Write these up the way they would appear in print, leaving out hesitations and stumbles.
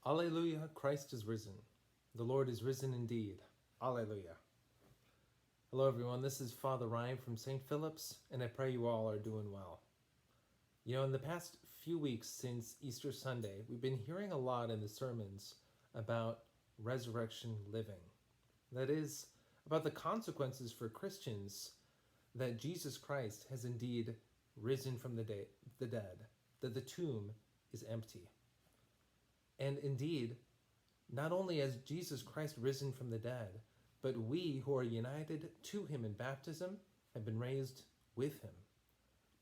Alleluia, Christ is risen. The Lord is risen indeed. Alleluia. Hello everyone, this is Father Ryan from St. Philip's, and I pray you all are doing well. You know, in the past few weeks since Easter Sunday, we've been hearing a lot in the sermons about resurrection living. That is, about the consequences for Christians that Jesus Christ has indeed risen from the dead, that the tomb is empty. And indeed, not only has Jesus Christ risen from the dead, but we who are united to him in baptism have been raised with him.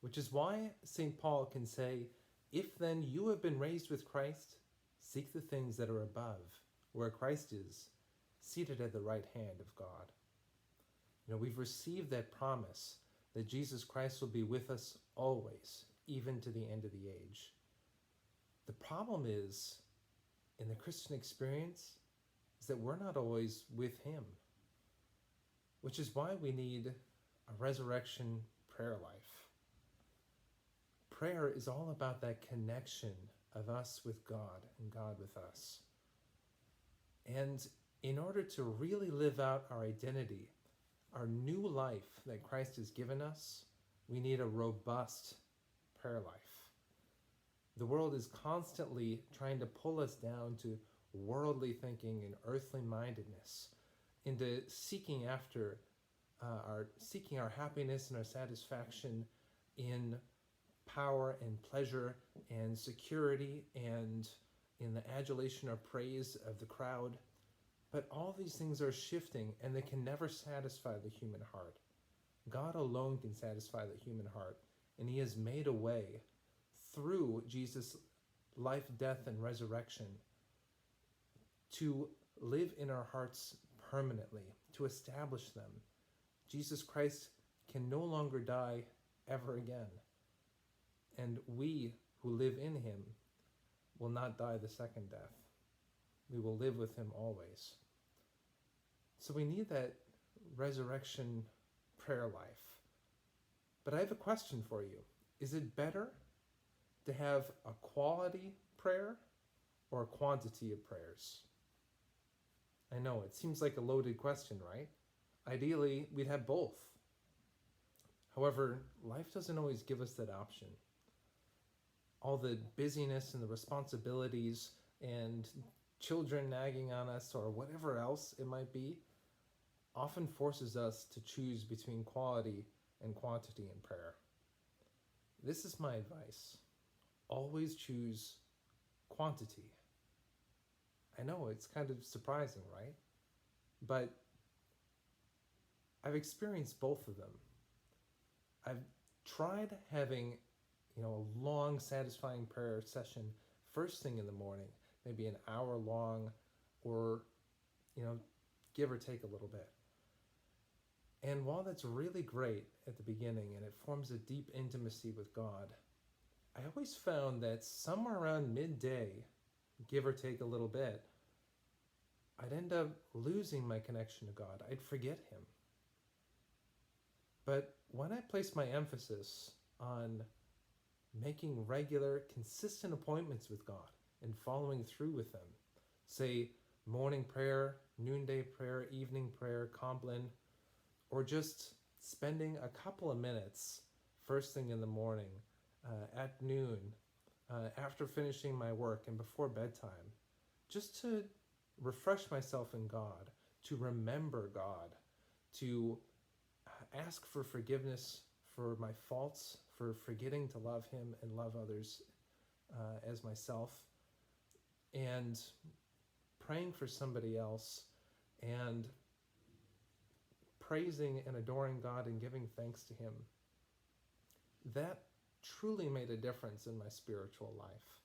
Which is why St. Paul can say, "If then you have been raised with Christ, seek the things that are above, where Christ is, seated at the right hand of God." You know, we've received that promise that Jesus Christ will be with us always, even to the end of the age. The problem is, in the Christian experience, is that we're not always with him, which is why we need a resurrection prayer life. Prayer is all about that connection of us with God and God with us. And in order to really live out our identity, our new life that Christ has given us, we need a robust prayer life. The world is constantly trying to pull us down to worldly thinking and earthly mindedness, into seeking after our happiness and our satisfaction in power and pleasure and security and in the adulation or praise of the crowd. But all these things are shifting, and they can never satisfy the human heart. God alone can satisfy the human heart, and he has made a way through Jesus' life, death, and resurrection to live in our hearts permanently, to establish them. Jesus Christ can no longer die ever again, and we who live in him will not die the second death. We will live with him always. So we need that resurrection prayer life. But I have a question for you. Is it better to have a quality prayer or a quantity of prayers? I know, it seems like a loaded question, right? Ideally, we'd have both. However, life doesn't always give us that option. All the busyness and the responsibilities and children nagging on us or whatever else it might be often forces us to choose between quality and quantity in prayer. This is my advice. Always choose quantity. I know it's kind of surprising, right? But I've experienced both of them. I've tried having, a long, satisfying prayer session first thing in the morning, maybe an hour long, or, give or take a little bit. And while that's really great at the beginning and it forms a deep intimacy with God, I always found that somewhere around midday, give or take a little bit, I'd end up losing my connection to God. I'd forget him. But when I placed my emphasis on making regular, consistent appointments with God and following through with them, say morning prayer, noonday prayer, evening prayer, Compline, or just spending a couple of minutes first thing in the morning, at noon, after finishing my work and before bedtime, just to refresh myself in God, to remember God, to ask for forgiveness for my faults, for forgetting to love him and love others as myself, and praying for somebody else, and praising and adoring God and giving thanks to him. That truly made a difference in my spiritual life.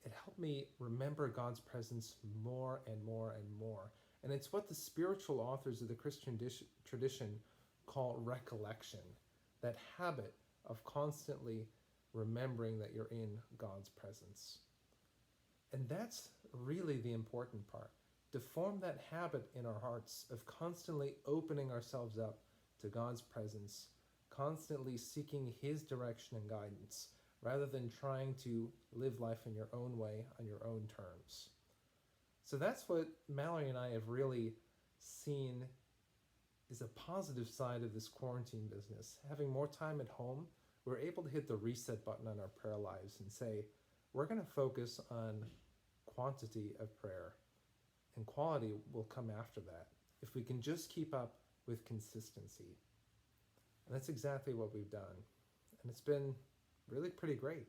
It helped me remember God's presence more and more and more. And it's what the spiritual authors of the Christian tradition call recollection, that habit of constantly remembering that you're in God's presence. And that's really the important part, to form that habit in our hearts of constantly opening ourselves up to God's presence, constantly seeking his direction and guidance, rather than trying to live life in your own way, on your own terms. So that's what Mallory and I have really seen is a positive side of this quarantine business. Having more time at home, we're able to hit the reset button on our prayer lives and say, we're going to focus on quantity of prayer, and quality will come after that if we can just keep up with consistency. And that's exactly what we've done. And it's been really pretty great.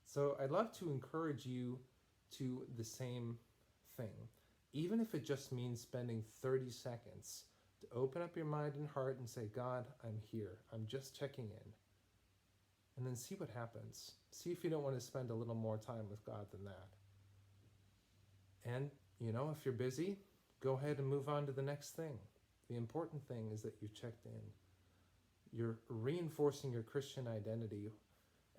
So I'd love to encourage you to the same thing, even if it just means spending 30 seconds to open up your mind and heart and say, God, I'm here. I'm just checking in. And then see what happens. See if you don't want to spend a little more time with God than that. And, if you're busy, go ahead and move on to the next thing. The important thing is that you've checked in. You're reinforcing your Christian identity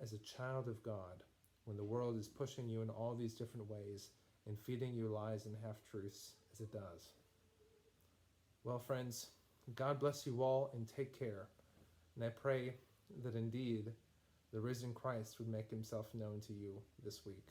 as a child of God when the world is pushing you in all these different ways and feeding you lies and half-truths as it does. Well, friends, God bless you all and take care. And I pray that indeed the risen Christ would make himself known to you this week.